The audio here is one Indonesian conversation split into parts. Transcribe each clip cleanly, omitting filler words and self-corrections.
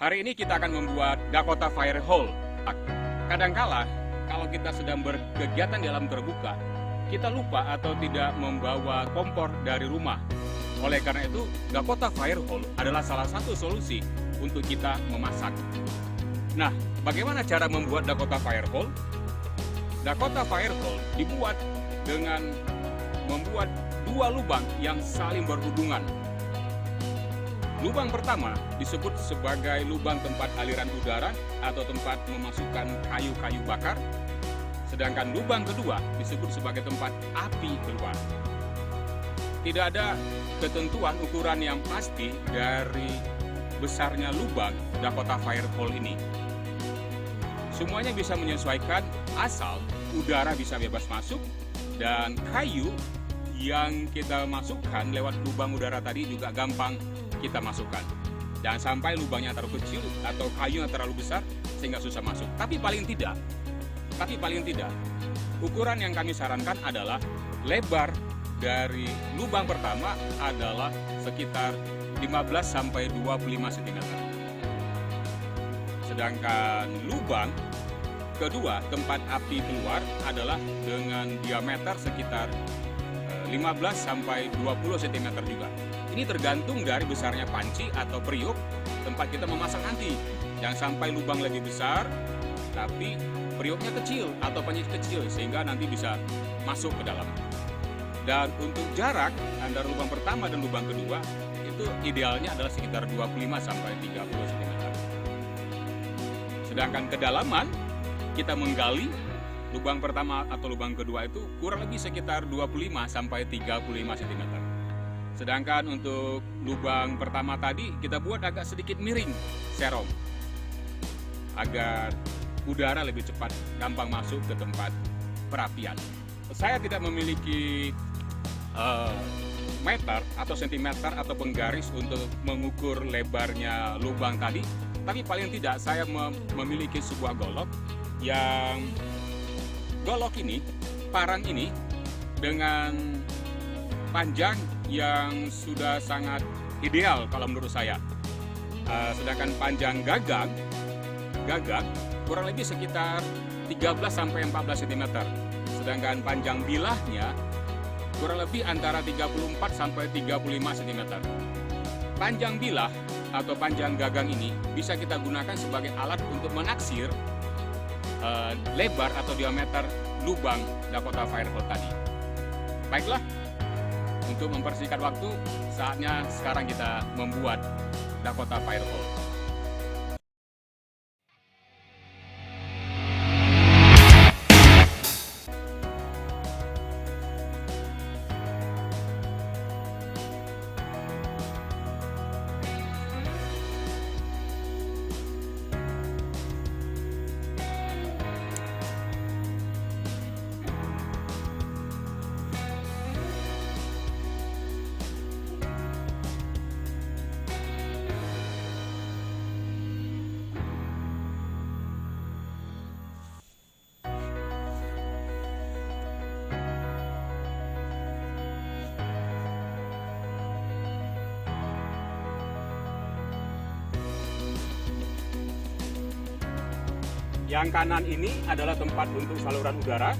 Hari ini kita akan membuat Dakota Fire Hole. Kadangkala kalau kita sedang berkegiatan di alam terbuka, kita lupa atau tidak membawa kompor dari rumah. Oleh karena itu, Dakota Fire Hole adalah salah satu solusi untuk kita memasak. Nah, bagaimana cara membuat Dakota Fire Hole? Dakota Fire Hole dibuat dengan membuat dua lubang yang saling berhubungan. Lubang pertama disebut sebagai lubang tempat aliran udara atau tempat memasukkan kayu-kayu bakar. Sedangkan lubang kedua disebut sebagai tempat api keluar. Tidak ada ketentuan ukuran yang pasti dari besarnya lubang Dakota Fire Hole ini. Semuanya bisa menyesuaikan asal udara bisa bebas masuk dan kayu yang kita masukkan lewat lubang udara tadi juga gampang kita masukkan. Jangan sampai lubangnya terlalu kecil atau kayunya terlalu besar sehingga susah masuk. Tapi paling tidak, ukuran yang kami sarankan adalah lebar dari lubang pertama adalah sekitar 15 sampai 25 cm. Sedangkan lubang kedua tempat api keluar adalah dengan diameter sekitar 15 sampai 20 cm juga. Ini tergantung dari besarnya panci atau periuk tempat kita memasak nanti. Jangan sampai lubang lebih besar, tapi periuknya kecil atau panci kecil sehingga nanti bisa masuk ke dalam. Dan untuk jarak antara lubang pertama dan lubang kedua itu idealnya adalah sekitar 25 sampai 30 cm. Sedangkan kedalaman kita menggali lubang pertama atau lubang kedua itu kurang lebih sekitar 25 sampai 35 cm. Sedangkan untuk lubang pertama tadi kita buat agak sedikit miring serong agar udara lebih cepat gampang masuk ke tempat perapian. Saya tidak memiliki meter atau sentimeter atau penggaris untuk mengukur lebarnya lubang tadi, tapi paling tidak saya memiliki sebuah golok yang parang ini dengan panjang yang sudah sangat ideal kalau menurut saya. Sedangkan panjang gagang kurang lebih sekitar 13 sampai 14 cm. Sedangkan panjang bilahnya kurang lebih antara 34 sampai 35 cm. Panjang bilah atau panjang gagang ini bisa kita gunakan sebagai alat untuk menaksir lebar atau diameter lubang Dakota Fire Hole tadi. Baiklah, untuk mempersingkat waktu, saatnya sekarang kita membuat Dakota Fire Hole. Yang kanan ini adalah tempat untuk saluran udara,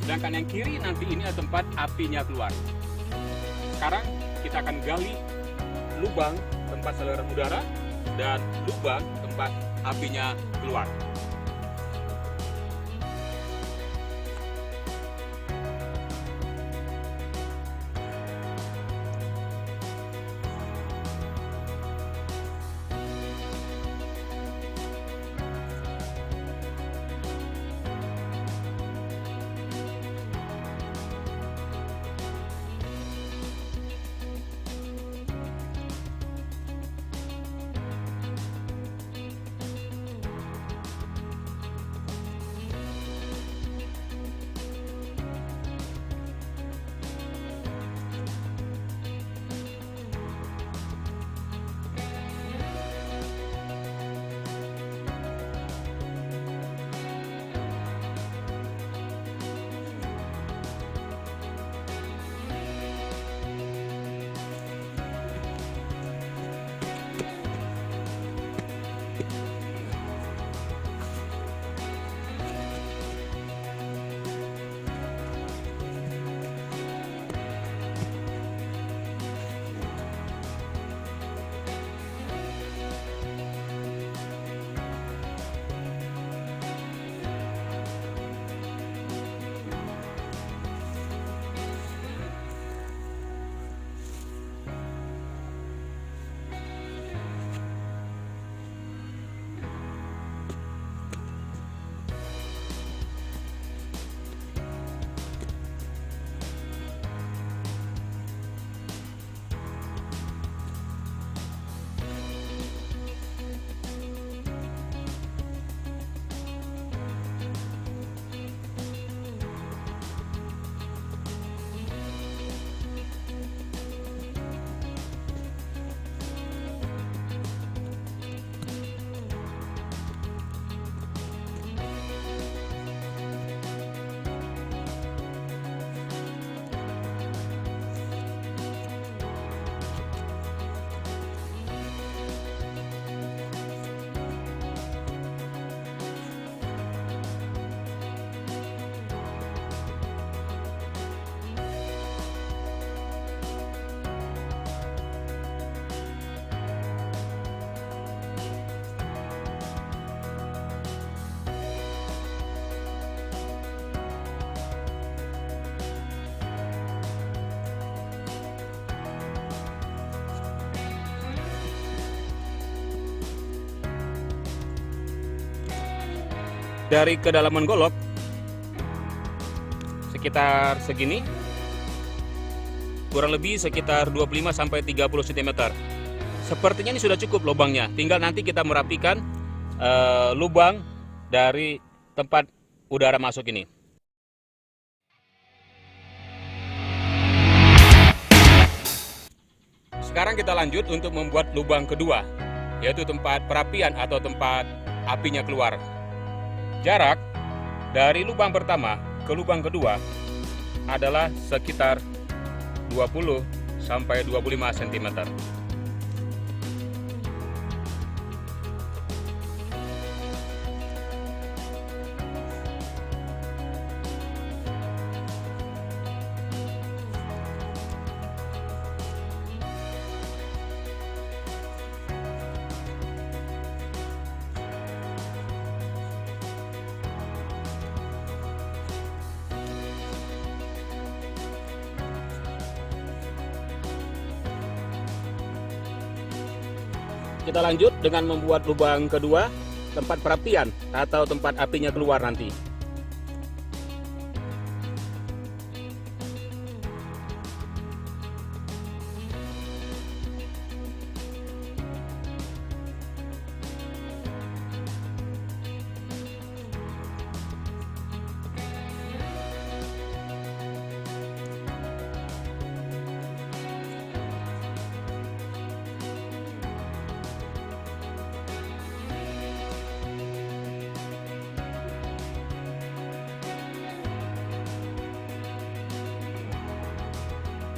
sedangkan yang kiri nanti ini adalah tempat apinya keluar. Sekarang kita akan gali lubang tempat saluran udara dan lubang tempat apinya keluar. dari kedalaman golok sekitar segini, kurang lebih sekitar 25 sampai 30 cm. Sepertinya ini sudah cukup lubangnya. Tinggal nanti kita merapikan lubang dari tempat udara masuk ini. Sekarang kita lanjut untuk membuat lubang kedua, yaitu tempat perapian atau tempat apinya keluar. Jarak dari lubang pertama ke lubang kedua adalah sekitar 20 sampai 25 cm. Kita lanjut dengan membuat lubang kedua, tempat perapian atau tempat apinya keluar nanti.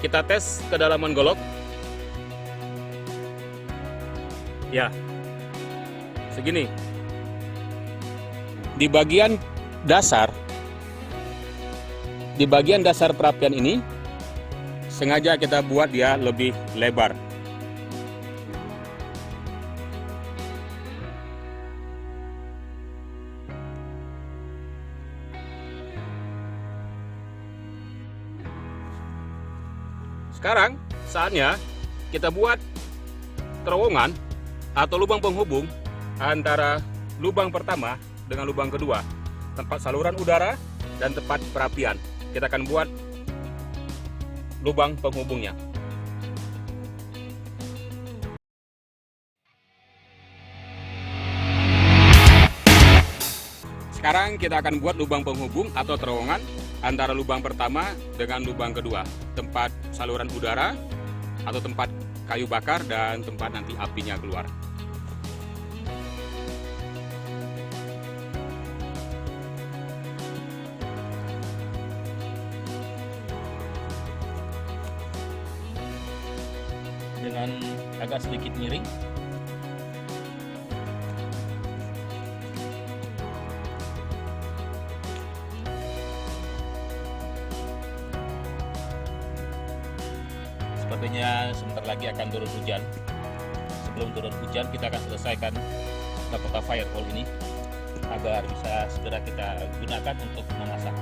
Kita tes kedalaman golok. Ya, segini. Di bagian dasar perapian ini sengaja kita buat dia lebih lebar. Sekarang saatnya kita buat terowongan atau lubang penghubung antara lubang pertama dengan lubang kedua, tempat saluran udara dan tempat perapian. Kita akan buat lubang penghubungnya. Sekarang kita akan buat lubang penghubung atau terowongan antara lubang pertama dengan lubang kedua, tempat saluran udara atau tempat kayu bakar dan tempat nanti apinya keluar. Dengan agak sedikit miring. Sepertinya sebentar lagi akan turun hujan. Sebelum turun hujan kita akan selesaikan Dakota Firehole ini agar bisa segera kita gunakan untuk memasak.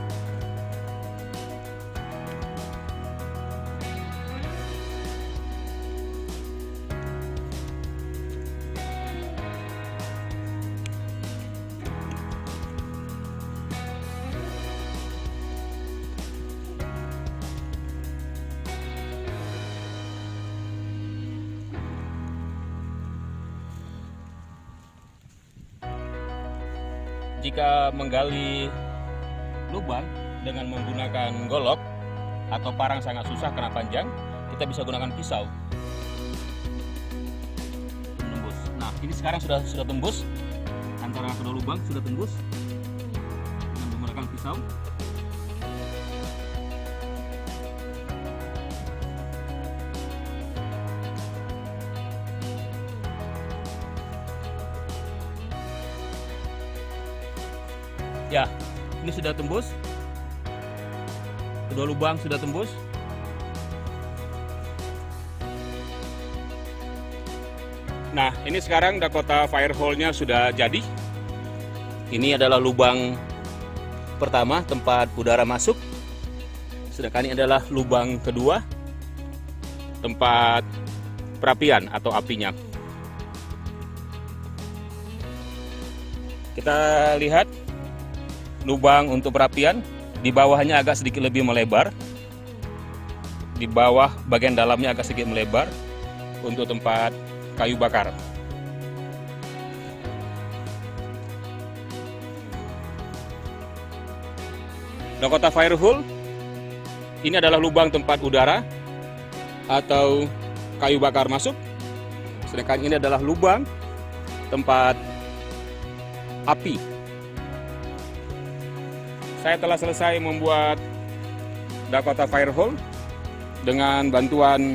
Jika menggali lubang dengan menggunakan golok atau parang sangat susah karena panjang, kita bisa gunakan pisau menembus. Nah, ini sekarang sudah tembus, antara kedua lubang sudah tembus dengan menggunakan pisau. Ya, ini sudah tembus. Kedua lubang sudah tembus. Nah, ini sekarang Dakota Firehole-nya sudah jadi. Ini adalah lubang pertama, tempat udara masuk. Sedangkan ini adalah lubang kedua, tempat perapian atau apinya. Kita lihat lubang untuk perapian. Di bawahnya agak sedikit lebih melebar. Di bawah bagian dalamnya agak sedikit melebar untuk tempat kayu bakar. Dakota Fire Hole ini adalah lubang tempat udara atau kayu bakar masuk. Sedangkan ini adalah lubang tempat api. Saya telah selesai membuat Dakota Fire Hole dengan bantuan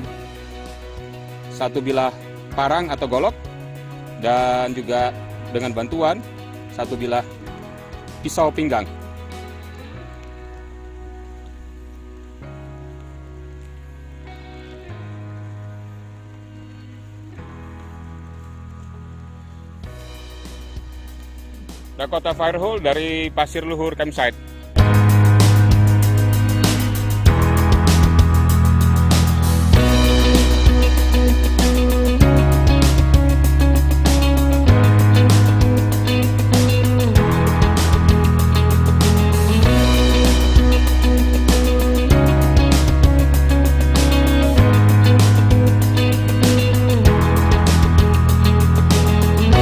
satu bilah parang atau golok dan juga dengan bantuan satu bilah pisau pinggang. Dakota Fire Hole dari Pasir Luhur Campsite.